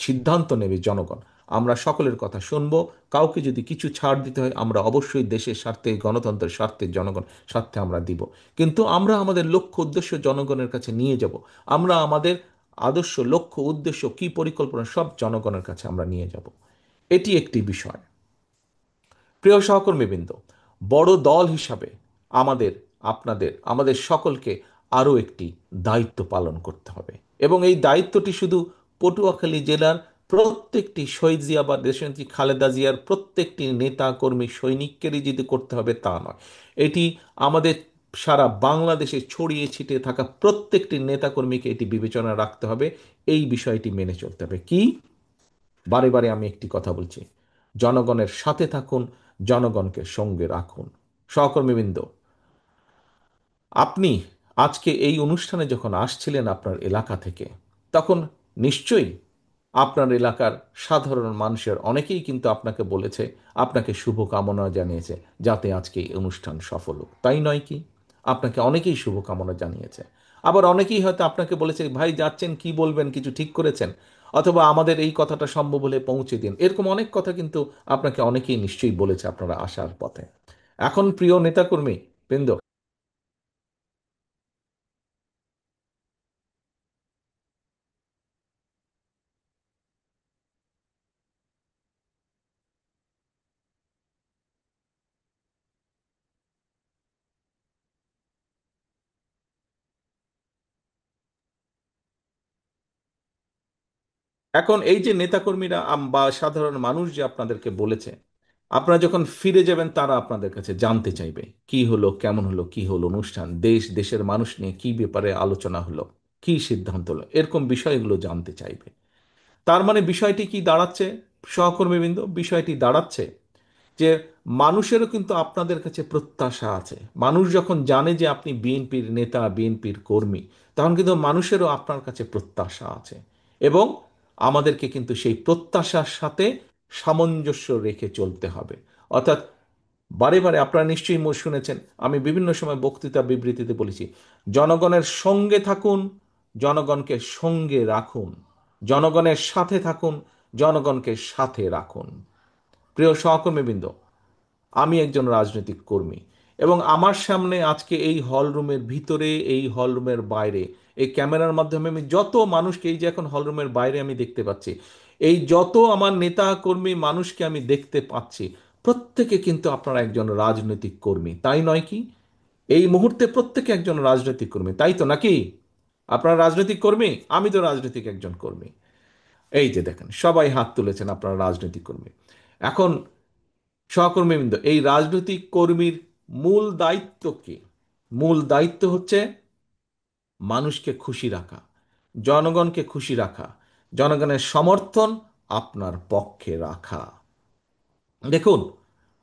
[SPEAKER 1] সিদ্ধান্ত নেবে জনগণ। আমরা সকলের কথা শুনবো। কাউকে যদি কিছু ছাড় দিতে হয়, আমরা অবশ্যই দেশের স্বার্থে, গণতন্ত্রের স্বার্থে, জনগণ স্বার্থে আমরা দিব। কিন্তু আমরা আমাদের লক্ষ্য উদ্দেশ্য জনগণের কাছে নিয়ে যাব। আমরা আমাদের আদর্শ, লক্ষ্য, উদ্দেশ্য, কি পরিকল্পনা, সব জনগণের কাছে আমরা নিয়ে যাব। এটি একটি বিষয়। প্রিয় সহকর্মীবৃন্দ, বড় দল হিসাবে আমাদের, আপনাদের, আমাদের সকলকে আরও একটি দায়িত্ব পালন করতে হবে। এবং এই দায়িত্বটি শুধু পটুয়াখালী জেলার প্রত্যেকটি শহীদ জিয়া বা দেশনেত্রী খালেদা জিয়ার প্রত্যেকটি নেতা কর্মী সৈনিককেরই যদি করতে হবে তা নয়, এটি আমাদের সারা বাংলাদেশে ছড়িয়ে ছিটিয়ে থাকা প্রত্যেকটি নেতাকর্মীকে এটি বিবেচনা রাখতে হবে। এই বিষয়টি মেনে চলতে হবে। কি? বারে বারে আমি একটি কথা বলছি, জনগণের সাথে থাকুন, জনগণকে সঙ্গে রাখুন। সহকর্মীবৃন্দ, আপনি আজকে এই অনুষ্ঠানে যখন আসছিলেন আপনার এলাকা থেকে, তখন নিশ্চয়ই আপনার এলাকার সাধারণ মানুষের অনেকেই কিন্তু আপনাকে বলেছে, আপনাকে শুভকামনা জানিয়েছে যাতে আজকে এই অনুষ্ঠান সফল হোক, তাই নয় কি? আপনাকে অনেকেই শুভকামনা জানিয়েছে। আবার অনেকেই হয়তো আপনাকে বলেছে, ভাই যাচ্ছেন কি বলবেন, কিছু ঠিক করেছেন? অথবা আমাদের এই কথাটা সম্ভব হলে পৌঁছে দিন, এরকম অনেক কথা কিন্তু আপনাকে অনেকেই নিশ্চয়ই বলেছে আপনারা আসার পথে। এখন প্রিয় নেতাকর্মী বৃন্দ, এখন এই যে নেতাকর্মীরা বা সাধারণ মানুষ যে আপনাদেরকে বলেছে, আপনারা যখন ফিরে যাবেন তারা আপনাদের কাছে জানতে চাইবে কি হলো, কেমন হলো, কি হলো অনুষ্ঠান, দেশ দেশের মানুষ নিয়ে কি ব্যাপারে আলোচনা হলো, কি সিদ্ধান্ত হলো, এরকম বিষয়গুলো জানতে চাইবে। তার মানে বিষয়টি কি দাঁড়াচ্ছে সহকর্মীবৃন্দ? বিষয়টি দাঁড়াচ্ছে যে মানুষেরও কিন্তু আপনাদের কাছে প্রত্যাশা আছে। মানুষ যখন জানে যে আপনি বিএনপির নেতা, বিএনপির কর্মী, তখন কিন্তু মানুষেরও আপনার কাছে প্রত্যাশা আছে। এবং আমাদেরকে কিন্তু সেই প্রত্যাশার সাথে সামঞ্জস্য রেখে চলতে হবে। অর্থাৎ বারে বারে আপনারা নিশ্চয়ই শুনেছেন, আমি বিভিন্ন সময় বক্তৃতা বিবৃতিতে বলেছি, জনগণের সঙ্গে থাকুন, জনগণকে সঙ্গে রাখুন, জনগণের সাথে থাকুন, জনগণকে সাথে রাখুন। প্রিয় সহকর্মীবৃন্দ, আমি একজন রাজনৈতিক কর্মী, এবং আমার সামনে আজকে এই হলরুমের ভিতরে, এই হলরুমের বাইরে, এই ক্যামেরার মাধ্যমে আমি যত মানুষকে, এই যে এখন হলরুমের বাইরে আমি দেখতে পাচ্ছি, এই যত আমার নেতা কর্মী মানুষকে আমি দেখতে পাচ্ছি, প্রত্যেকে কিন্তু আপনারা একজন রাজনৈতিক কর্মী, তাই নয় কি? এই মুহূর্তে প্রত্যেকে একজন রাজনৈতিক কর্মী, তাই তো নাকি? আপনারা রাজনৈতিক কর্মী, আমি তো রাজনৈতিক একজন কর্মী। এই যে দেখেন সবাই হাত তুলেছেন, আপনারা রাজনৈতিক কর্মী। এখন সহকর্মীবৃন্দ, এই রাজনৈতিক কর্মীর মূল দায়িত্ব কি? মূল দায়িত্ব হচ্ছে মানুষকে খুশি রাখা, জনগণকে খুশি রাখা, জনগণের সমর্থন আপনার পক্ষে রাখা। দেখুন,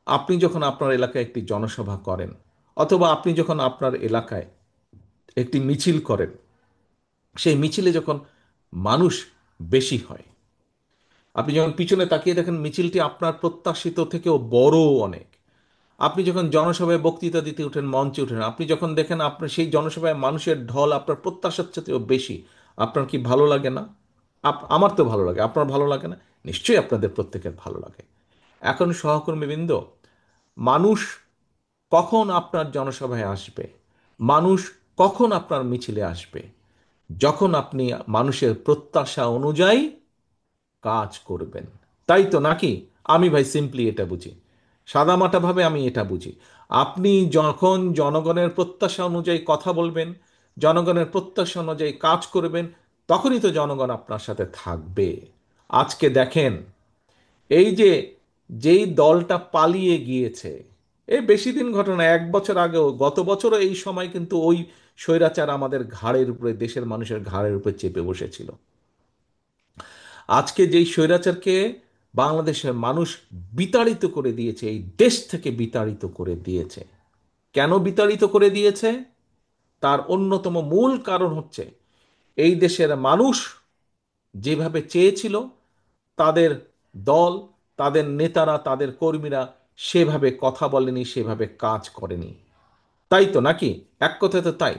[SPEAKER 1] আপনি যখন আপনার এলাকায় একটি জনসভা করেন, অথবা আপনি যখন আপনার এলাকায় একটি মিছিল করেন, সেই মিছিলে যখন মানুষ বেশি হয়, আপনি যখন পিছনে তাকিয়ে দেখেন মিছিলটি আপনার প্রত্যাশিত থেকেও বড় অনেক। আপনি যখন জনসভায় বক্তৃতা দিতে উঠেন, মঞ্চে উঠেন, আপনি যখন দেখেন আপনার সেই জনসভায় মানুষের ঢল আপনার প্রত্যাশার চেয়েও বেশি, আপনার কি ভালো লাগে না? আমার তো ভালো লাগে, আপনার ভালো লাগে না? নিশ্চয়ই আপনাদের প্রত্যেকের ভালো লাগে। এখন সহকর্মীবৃন্দ, মানুষ কখন আপনার জনসভায় আসবে, মানুষ কখন আপনার মিছিলে আসবে? যখন আপনি মানুষের প্রত্যাশা অনুযায়ী কাজ করবেন, তাই তো নাকি? আমি ভাই সিম্পলি এটা বুঝি, সাদামাটাভাবে আমি এটা বুঝি। আপনি যখন জনগণের প্রত্যাশা অনুযায়ী কথা বলবেন, জনগণের প্রত্যাশা অনুযায়ী কাজ করবেন, তখনই তো জনগণ আপনার সাথে থাকবে। আজকে দেখেন, এই যে যেই দলটা পালিয়ে গিয়েছে, এই বেশি দিন ঘটনা, 1 বছর আগেও, গত বছরও এই সময় কিন্তু ওই স্বৈরাচার আমাদের ঘাড়ের উপরে, দেশের মানুষের ঘাড়ের উপরে চেপে বসেছিল। আজকে যেই স্বৈরাচারকে বাংলাদেশের মানুষ বিতাড়িত করে দিয়েছে, এই দেশ থেকে বিতাড়িত করে দিয়েছে। কেন বিতাড়িত করে দিয়েছে? তার অন্যতম মূল কারণ হচ্ছে এই দেশের মানুষ যেভাবে চেয়েছিল, তাদের দল, তাদের নেতারা, তাদের কর্মীরা সেভাবে কথা বলেনি, সেভাবে কাজ করেনি। তাই তো নাকি? এক কথায় তো তাই।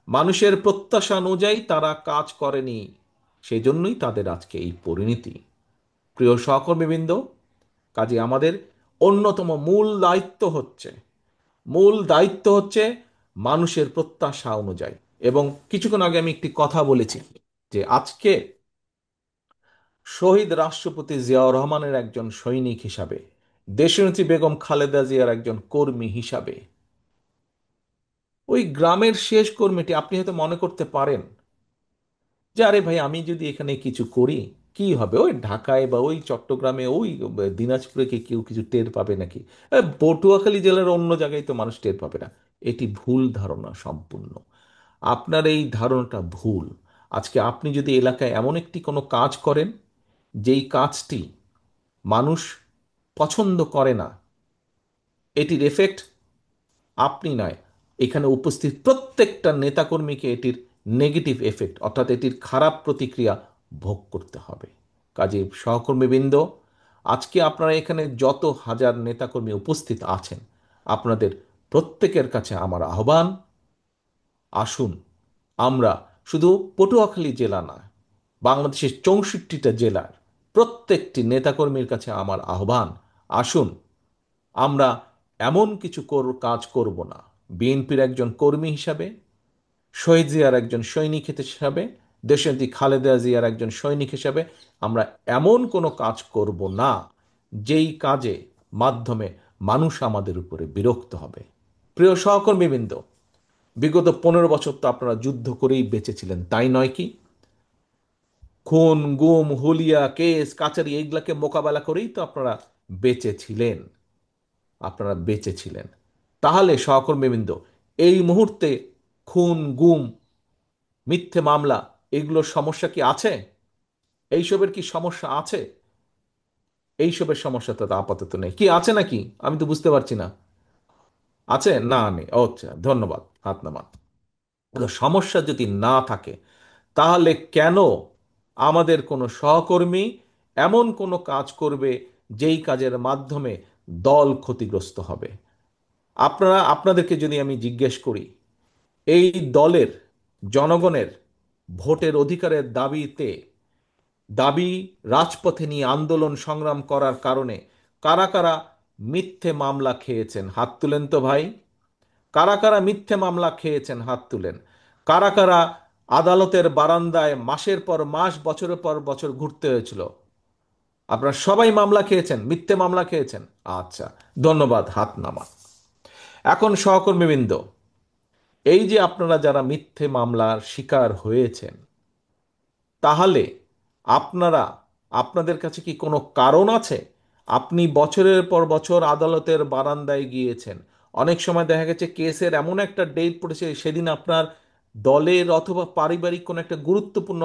[SPEAKER 1] মানুষের প্রত্যাশা অনুযায়ী তারা কাজ করেনি, সেই জন্যই তাদের আজকে এই পরিণতি। প্রিয় সহকর্মীবৃন্দ, কাজে আমাদের অন্যতম মূল দায়িত্ব হচ্ছে মানুষের প্রত্যাশা অনুযায়ী। এবং কিছুক্ষণ আগে আমি একটি কথা বলেছি যে আজকে শহীদ রাষ্ট্রপতি জিয়াউর রহমানের একজন সৈনিক হিসাবে, দেশনেত্রী বেগম খালেদা জিয়ার একজন কর্মী হিসাবে, ওই গ্রামের শেষ কর্মীটি, আপনি হয়তো মনে করতে পারেন যে আরে ভাই, আমি যদি এখানে কিছু করি কি হবে, ওই ঢাকায় বা ওই চট্টগ্রামে, ওই দিনাজপুরে কি কেউ কিছু টের পাবে নাকি? পটুয়াখালী জেলার অন্য জায়গায় তো মানুষ টের পাবে না। এটি ভুল ধারণা সম্পূর্ণ। আপনার এই ধারণাটা ভুল। আজকে আপনি যদি এলাকায় এমন একটি কোনো কাজ করেন, যেই কাজটি মানুষ পছন্দ করে না, এটির এফেক্ট আপনি নয়, এখানে উপস্থিত প্রত্যেকটা নেতাকর্মীকে এটির নেগেটিভ এফেক্ট, অর্থাৎ এটির খারাপ প্রতিক্রিয়া ভোগ করতে হবে। কাজে সহকর্মীবৃন্দ, আজকে আপনারা এখানে যত হাজার নেতাকর্মী উপস্থিত আছেন, আপনাদের প্রত্যেকের কাছে আমার আহ্বান, আসুন আমরা শুধু পটুয়াখালী জেলা না, বাংলাদেশের 64টা জেলার প্রত্যেকটি নেতাকর্মীর কাছে আমার আহ্বান, আসুন আমরা এমন কিছু কাজ করব না, বিএনপির একজন কর্মী হিসাবে, শহীদ জিয়ার একজন সৈনিক হিসেবে, দেশনেত্রী খালেদা জিয়ার একজন সৈনিক হিসেবে আমরা এমন কোনো কাজ করব না যেই কাজে মাধ্যমে মানুষ আমাদের উপরে বিরক্ত হবে। প্রিয় সহকর্মীবৃন্দ, বিগত 15 বছর তো আপনারা যুদ্ধ করেই বেঁচেছিলেন, তাই নয় কি? খুন গুম হুলিয়া কেস কাচারি এইগুলাকে মোকাবেলা করেই তো আপনারা বেঁচেছিলেন। তাহলে সহকর্মীবৃন্দ, এই মুহূর্তে খুন গুম মিথ্যে মামলা এগুলোর সমস্যা কি আছে? এইসবের কি সমস্যা আছে? এইসবের সমস্যা তো আপাতত নেই, কি আছে নাকি? আমি তো বুঝতে পারছি না। আছে না? নেই? ও আচ্ছা, ধন্যবাদ, হাত নামান। তো সমস্যা যদি না থাকে, তাহলে কেন আমাদের কোনো সহকর্মী এমন কোনো কাজ করবে যেই কাজের মাধ্যমে দল ক্ষতিগ্রস্ত হবে? আপনাদেরকে যদি আমি জিজ্ঞেস করি, এই দলের জনগণের ভোটের অধিকারের দাবি রাজপথে নিয়ে আন্দোলন সংগ্রাম করার কারণে কারা কারা মিথ্যে মামলা খেয়েছেন, হাত তুলেন তো ভাই। কারা কারা মিথ্যে মামলা খেয়েছেন, হাত তুলেন। কারা কারা আদালতের বারান্দায় মাসের পর মাস বছরের পর বছর ঘুরতে হয়েছিল? আপনারা সবাই মামলা খেয়েছেন, মিথ্যে মামলা খেয়েছেন। আচ্ছা, ধন্যবাদ, হাত নামা। এখন সহকর্মীবৃন্দ, এই যে আপনারা যারা মিথ্যে মামলার শিকার হয়েছেন, তাহলে আপনারা আপনাদের কাছে কি কোনো কারণ আছে? আপনি বছরের পর বছর আদালতের বারান্দায় গিয়েছেন, অনেক সময় দেখা গেছে কেসের এমন একটা ডেট পড়েছে সেদিন আপনার দলের অথবা পারিবারিক কোনো একটা গুরুত্বপূর্ণ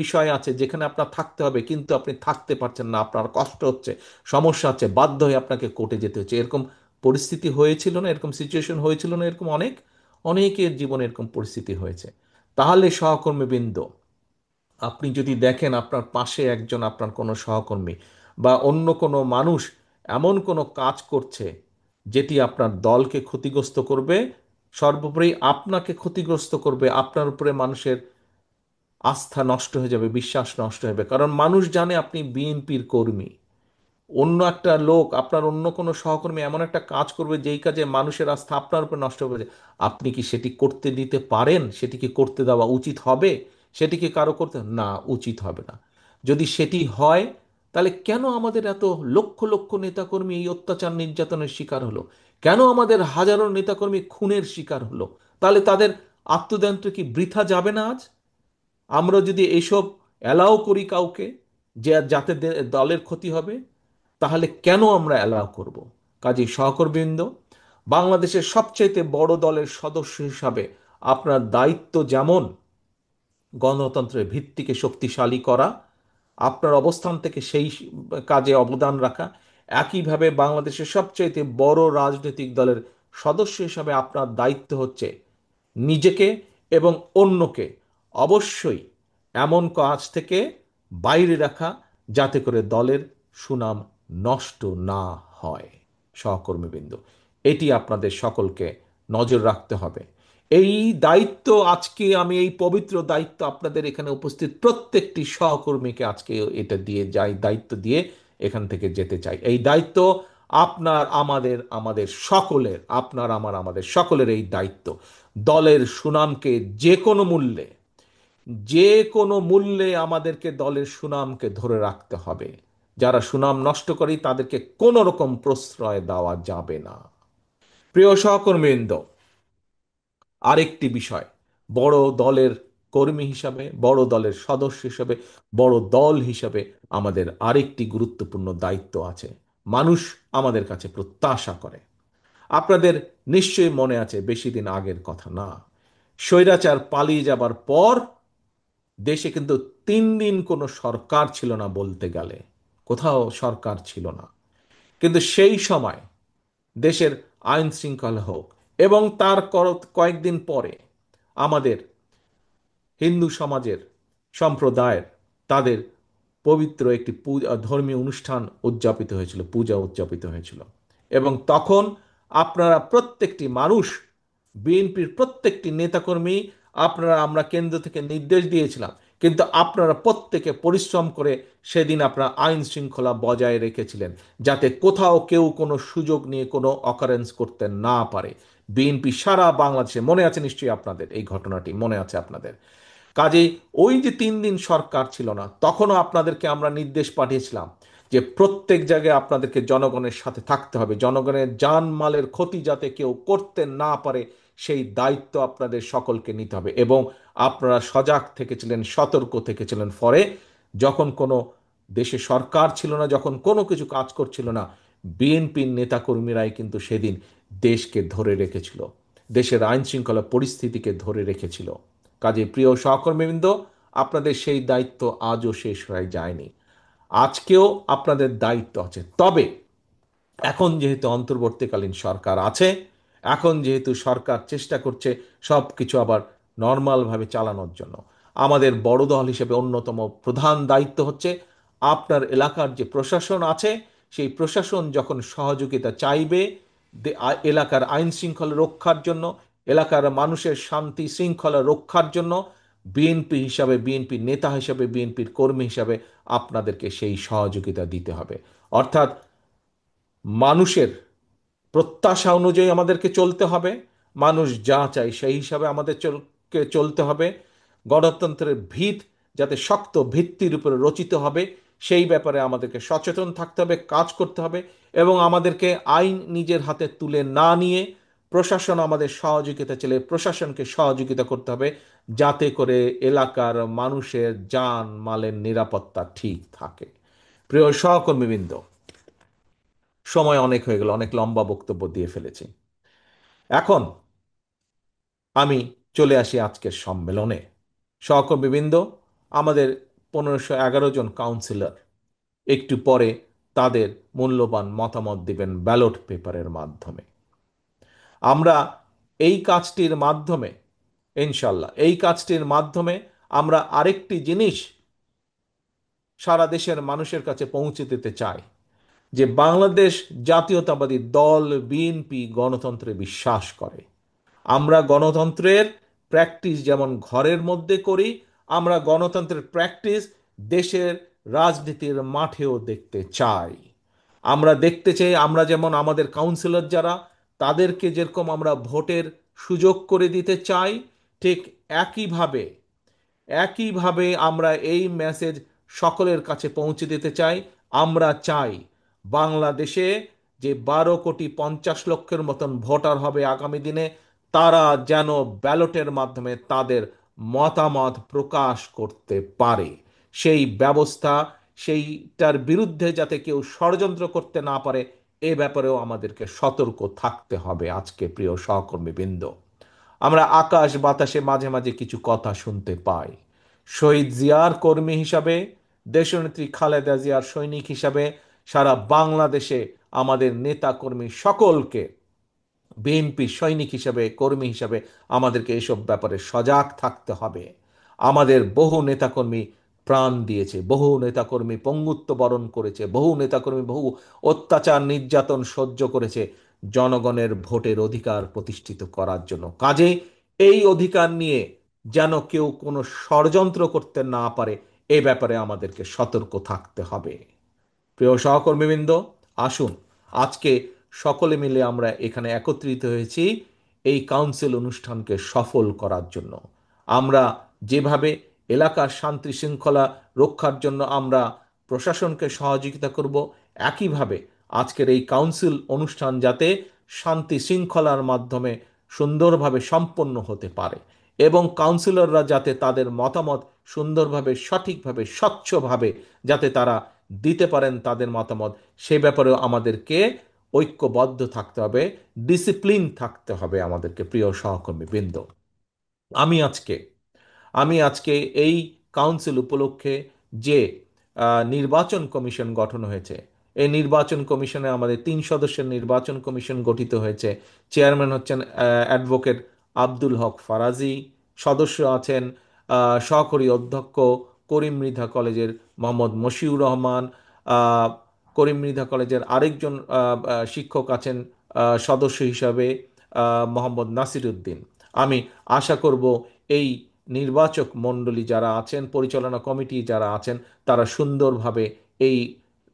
[SPEAKER 1] বিষয় আছে যেখানে আপনার থাকতে হবে, কিন্তু আপনি থাকতে পারছেন না, আপনার কষ্ট হচ্ছে, সমস্যা হচ্ছে, বাধ্য হয়ে আপনাকে কোর্টে যেতে হচ্ছে। এরকম পরিস্থিতি হয়েছিল না? এরকম সিচুয়েশন হয়েছিল না? এরকম অনেকের জীবনে এরকম পরিস্থিতি হয়েছে। তাহলে সহকর্মীবৃন্দ, আপনি যদি দেখেন আপনার পাশে একজন আপনার কোনো সহকর্মী বা অন্য কোনো মানুষ এমন কোনো কাজ করছে যেটি আপনার দলকে ক্ষতিগ্রস্ত করবে, সর্বোপরি আপনাকে ক্ষতিগ্রস্ত করবে, আপনার উপরে মানুষের আস্থা নষ্ট হয়ে যাবে, বিশ্বাস নষ্ট হবে, কারণ মানুষ জানে আপনি বিএনপির কর্মী। অন্য একটা লোক, আপনার অন্য কোনো সহকর্মী এমন একটা কাজ করবে যেই কাজে মানুষের আস্থা আপনার উপর নষ্ট হবে, আপনি কি সেটি করতে দিতে পারেন? সেটি কি করতে দেওয়া উচিত হবে? সেটি কি কারো করতে, না, উচিত হবে না। যদি সেটি হয়, তাহলে কেন আমাদের এত লক্ষ লক্ষ নেতাকর্মী এই অত্যাচার নির্যাতনের শিকার হলো? কেন আমাদের হাজারো নেতাকর্মী খুনের শিকার হলো? তাহলে তাদের আত্মদান্ত কি বৃথা যাবে না আজ? আমরা যদি এইসব অ্যালাউ করি কাউকে, যে যাতে দলের ক্ষতি হবে, তাহলে কেন আমরা অ্যালাউ করব? কাজেই সহকর্মীবৃন্দ, বাংলাদেশের সবচাইতে বড় দলের সদস্য হিসাবে আপনার দায়িত্ব যেমন গণতন্ত্রের ভিত্তিকে শক্তিশালী করা, আপনার অবস্থান থেকে সেই কাজে অবদান রাখা, একইভাবে বাংলাদেশের সবচাইতে বড় রাজনৈতিক দলের সদস্য হিসাবে আপনার দায়িত্ব হচ্ছে নিজেকে এবং অন্যকে অবশ্যই এমন কাজ থেকে বাইরে রাখা যাতে করে দলের সুনাম নষ্ট না হয়। সহকর্মীবৃন্দ, এটি আপনাদের সকলকে নজর রাখতে হবে। এই দায়িত্ব আজকে আমি এই পবিত্র দায়িত্ব আপনাদের এখানে উপস্থিত প্রত্যেকটি সহকর্মীকে আজকে এটা দিয়ে যাই, দায়িত্ব দিয়ে এখান থেকে যেতে চাই। এই দায়িত্ব আপনার আমাদের আমাদের সকলের, আপনার আমার আমাদের সকলের এই দায়িত্ব। দলের সুনামকে যে কোনো মূল্যে আমাদেরকে দলের সুনামকে ধরে রাখতে হবে। যারা সুনাম নষ্ট করে তাদেরকে কোনো রকম প্রশ্রয় দেওয়া যাবে না। প্রিয় সহকর্মীবৃন্দ, আরেকটি বিষয়, বড় দলের কর্মী হিসাবে, বড় দলের সদস্য হিসাবে, বড় দল হিসাবে আমাদের আরেকটি গুরুত্বপূর্ণ দায়িত্ব আছে। মানুষ আমাদের কাছে প্রত্যাশা করে। আপনাদের নিশ্চয়ই মনে আছে, বেশি দিন আগের কথা না, স্বৈরাচার পালিয়ে যাবার পর দেশে কিন্তু 3 দিন কোনো সরকার ছিল না, বলতে গেলে কোথাও সরকার ছিল না। কিন্তু সেই সময় দেশের আইন শৃঙ্খলা হোক, এবং তার কয়েকদিন পরে আমাদের হিন্দু সমাজের সম্প্রদায়ের তাদের পবিত্র একটি ধর্মীয় অনুষ্ঠান উদযাপিত হয়েছিল, পূজা উদযাপিত হয়েছিল। এবং তখন আপনারা প্রত্যেকটি মানুষ, বিএনপির প্রত্যেকটি নেতাকর্মী, আমরা কেন্দ্র থেকে নির্দেশ দিয়েছিলাম কিন্তু আপনারা প্রত্যেকে পরিশ্রম করে সেদিন আপনারা আইন শৃঙ্খলা বজায় রেখেছিলেন, যাতে কোথাও কেউ কোনো সুযোগ নিয়ে কোনো অকারেন্স করতে না পারে। বিএনপি সারা বাংলাদেশে, মনে আছে নিশ্চয়ই আপনাদের এই ঘটনাটি, মনে আছে আপনাদের। কাজেই ওই যে 3 দিন সরকার ছিল না, তখনও আপনাদেরকে আমরা নির্দেশ পাঠিয়েছিলাম যে প্রত্যেক জায়গায় আপনাদেরকে জনগণের সাথে থাকতে হবে, জনগণের জানমালের ক্ষতি যাতে কেউ করতে না পারে সেই দায়িত্ব আপনাদের সকলকে নিতে হবে। এবং আপনারা সজাগ থেকেছিলেন, সতর্ক থেকেছিলেন। ফলে যখন কোনো দেশে সরকার ছিল না, যখন কোনো কিছু কাজ করছিল না, বিএনপির নেতাকর্মীরাই কিন্তু সেদিন দেশকে ধরে রেখেছিল, দেশের আইন শৃঙ্খলা পরিস্থিতিকে ধরে রেখেছিল। কাজে প্রিয় সহকর্মীবৃন্দ, আপনাদের সেই দায়িত্ব আজও শেষ হয়ে যায়নি, আজকেও আপনাদের দায়িত্ব আছে। তবে এখন যেহেতু অন্তর্বর্তীকালীন সরকার আছে, এখন যেহেতু সরকার চেষ্টা করছে সব কিছু আবার নর্মালভাবে চালানোর জন্য, আমাদের বড় দল হিসেবে অন্যতম প্রধান দায়িত্ব হচ্ছে আপনার এলাকার যে প্রশাসন আছে, সেই প্রশাসন যখন সহযোগিতা চাইবে এলাকার আইন শৃঙ্খলা রক্ষার জন্য, এলাকার মানুষের শান্তি শৃঙ্খলা রক্ষার জন্য, বিএনপি হিসাবে, বিএনপির নেতা হিসাবে, বিএনপির কর্মী হিসাবে আপনাদেরকে সেই সহযোগিতা দিতে হবে। অর্থাৎ মানুষের প্রত্যাশা অনুযায়ী আমাদেরকে চলতে হবে, মানুষ যা চায় সেই হিসাবে আমাদের চলতে হবে। গণতন্ত্রের ভিত যাতে শক্ত ভিত্তির উপরে রচিত হবে, সেই ব্যাপারে আমাদেরকে সচেতন থাকতে হবে, কাজ করতে হবে। এবং আমাদেরকে আইন নিজের হাতে তুলে না নিয়ে প্রশাসন আমাদের সহযোগিতা চাইলে প্রশাসনকে সহযোগিতা করতে হবে, যাতে করে এলাকার মানুষের জান মালের নিরাপত্তা ঠিক থাকে। প্রিয় সহকর্মীবৃন্দ, সময় অনেক হয়ে গেল, অনেক লম্বা বক্তব্য দিয়ে ফেলেছি। এখন আমি চলে আসি আজকের সম্মেলনে। সহকর্মীবৃন্দ, আমাদের 1511 জন কাউন্সিলর একটু পরে তাদের মূল্যবান মতামত দিবেন ব্যালট পেপারের মাধ্যমে। আমরা এই কাজটির মাধ্যমে, ইনশাল্লাহ এই কাজটির মাধ্যমে আমরা আরেকটি জিনিস সারা দেশের মানুষের কাছে পৌঁছে দিতে চাই, যে বাংলাদেশ জাতীয়তাবাদী দল বিএনপি গণতন্ত্রে বিশ্বাস করে। আমরা গণতন্ত্রের প্র্যাকটিস যেমন ঘরের মধ্যে করি, আমরা গণতন্ত্রের প্র্যাকটিস দেশের রাজনীতির মাঠেও দেখতে চাই। আমরা দেখতে চাই আমরা যেমন আমাদের কাউন্সিলর যারা, তাদেরকে যেরকম আমরা ভোটের সুযোগ করে দিতে চাই, ঠিক একইভাবে একইভাবে আমরা এই মেসেজ সকলের কাছে পৌঁছে দিতে চাই। আমরা চাই বাংলাদেশে যে 12,50,00,000 মতন ভোটার হবে আগামী দিনে, তারা যেন ব্যালটের মাধ্যমে তাদের মতামত প্রকাশ করতে পারে। সেই ব্যবস্থা, সেইটার বিরুদ্ধে যাতে কেউ ষড়যন্ত্র করতে না পারে, এ ব্যাপারেও আমাদেরকে সতর্ক থাকতে হবে। আজকে প্রিয় সহকর্মীবৃন্দ, আমরা আকাশ বাতাসে মাঝে মাঝে কিছু কথা শুনতে পাই। শহীদ জিয়ার কর্মী হিসাবে, দেশনেত্রী খালেদা জিয়ার সৈনিক হিসাবে সারা বাংলাদেশে আমাদের নেতা কর্মী সকলকে, বিএনপি সৈনিক হিসাবে, কর্মী হিসাবে আমাদেরকে এসব ব্যাপারে সজাগ থাকতে হবে। আমাদের বহু নেতাকর্মী প্রাণ দিয়েছে, বহু নেতাকর্মী পঙ্গুত্ব বরণ করেছে, বহু নেতাকর্মী বহু অত্যাচার নির্যাতন সহ্য করেছে জনগণের ভোটের অধিকার প্রতিষ্ঠিত করার জন্য। কাজে এই অধিকার নিয়ে যেন কেউ কোনো ষড়যন্ত্র করতে না পারে, এ ব্যাপারে আমাদেরকে সতর্ক থাকতে হবে। প্রিয় সহকর্মীবৃন্দ, আসুন আজকে সকলে মিলে আমরা এখানে একত্রিত হয়েছি এই কাউন্সিল অনুষ্ঠানকে সফল করার জন্য। আমরা যেভাবে এলাকার শান্তি শৃঙ্খলা রক্ষার জন্য আমরা প্রশাসনকে সহযোগিতা করব, একইভাবে আজকের এই কাউন্সিল অনুষ্ঠান যাতে শান্তি শৃঙ্খলার মাধ্যমে সুন্দরভাবে সম্পন্ন হতে পারে, এবং কাউন্সিলররা যাতে তাদের মতামত সুন্দরভাবে, সঠিকভাবে, স্বচ্ছভাবে যাতে তারা দিতে পারেন তাদের মতামত, সে ব্যাপারেও আমাদেরকে ঐক্যবদ্ধ থাকতে হবে, ডিসিপ্লিন থাকতে হবে আমাদেরকে। প্রিয় সহকর্মী বৃন্দ, আমি আজকে আমি আজকে এই কাউন্সিল উপলক্ষে যে নির্বাচন কমিশন গঠন হয়েছে, এই নির্বাচন কমিশনে আমাদের 3 সদস্যের নির্বাচন কমিশন গঠিত হয়েছে। চেয়ারম্যান হচ্ছেন অ্যাডভোকেট আব্দুল হক ফারাজি, সদস্য আছেন সহকারী অধ্যক্ষ করিম মৃধা কলেজের মোহাম্মদ মশিউর রহমান, আহ, করিম মৃধা কলেজের আরেকজন শিক্ষক আছেন সদস্য হিসাবে মোহাম্মদ নাসির উদ্দিন। আমি আশা করব এই নির্বাচক মণ্ডলী যারা আছেন, পরিচালনা কমিটি যারা আছেন, তারা সুন্দরভাবে এই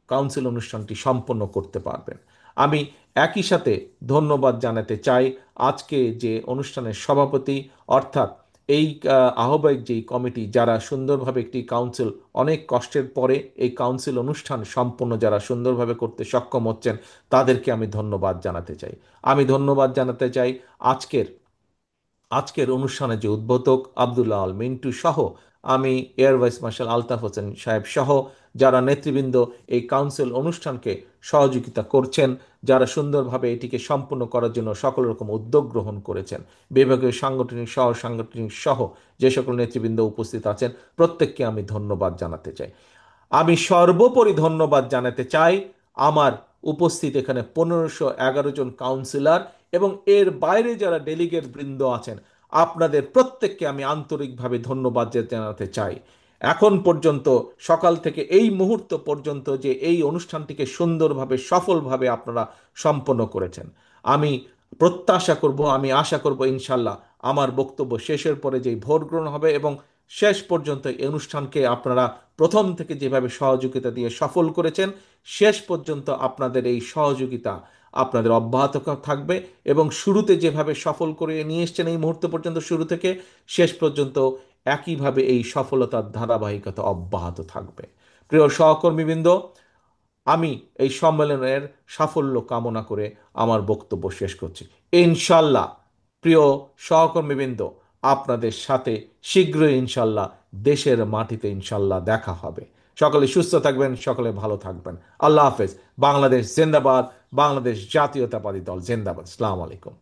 [SPEAKER 1] কাউন্সিল অনুষ্ঠানটি সম্পন্ন করতে পারবেন। আমি একই সাথে ধন্যবাদ জানাতে চাই আজকে যে অনুষ্ঠানের সভাপতি, অর্থাৎ এই আহ্বায়ক যেই কমিটি, যারা সুন্দরভাবে একটি কাউন্সিল, অনেক কষ্টের পরে এই কাউন্সিল অনুষ্ঠান সম্পন্ন যারা সুন্দরভাবে করতে সক্ষম হচ্ছেন, তাদেরকে আমি ধন্যবাদ জানাতে চাই। আমি ধন্যবাদ জানাতে চাই আজকের আজকের অনুষ্ঠানে যে উদ্বোধক আব্দুল্লাহ আল মিন্টু সহ, আমি air vice marshal Altaf Hossain সাহেব সহ যারা নেতৃবৃন্দ এই কাউন্সিল অনুষ্ঠানকে সহযোগিতা করছেন, যারা সুন্দরভাবে এটিকে সম্পূর্ণ করার জন্য সকল রকম উদ্যোগ গ্রহণ করেছেন, বিভাগীয় সাংগঠনিক সহ সাংগঠনিক সহ যে সকল নেতৃবৃন্দ উপস্থিত আছেন, প্রত্যেককে আমি ধন্যবাদ জানাতে চাই। আমি সর্বোপরি ধন্যবাদ জানাতে চাই আমার উপস্থিত এখানে 1511 জন কাউন্সিলর এবং এর বাইরে যারা ডেলিগেট বৃন্দ আছেন, আপনাদের প্রত্যেককে আমি আন্তরিকভাবে ধন্যবাদ জানাতে চাই। এখন পর্যন্ত, সকাল থেকে এই মুহূর্ত পর্যন্ত যে এই অনুষ্ঠানটিকে সুন্দরভাবে সফলভাবে আপনারা সম্পন্ন করেছেন, আমি প্রত্যাশা করব, আমি আশা করব ইনশাল্লাহ আমার বক্তব্য শেষের পরে যেই ভোট গ্রহণ হবে এবং শেষ পর্যন্ত এই অনুষ্ঠানকে আপনারা প্রথম থেকে যেভাবে সহযোগিতা দিয়ে সফল করেছেন, শেষ পর্যন্ত আপনাদের এই সহযোগিতা আপনাদের অব্যাহত থাকবে এবং শুরুতে যেভাবে সফল করে নিয়ে এসছেন এই মুহূর্ত পর্যন্ত, শুরু থেকে শেষ পর্যন্ত একইভাবে এই সফলতার ধারাবাহিকতা অব্যাহত থাকবে। প্রিয় সহকর্মীবৃন্দ, আমি এই সম্মেলনের সাফল্য কামনা করে আমার বক্তব্য শেষ করছি। ইনশাল্লাহ প্রিয় সহকর্মীবৃন্দ, আপনাদের সাথে শীঘ্রই ইনশাল্লাহ দেশের মাটিতে ইনশাল্লাহ দেখা হবে। সকলে সুস্থ থাকবেন, সকলে ভালো থাকবেন। আল্লাহ হাফেজ। বাংলাদেশ জিন্দাবাদ। বাংলাদেশ জাতীয়তাবাদী দল জিন্দাবাদ। আসসালামু আলাইকুম।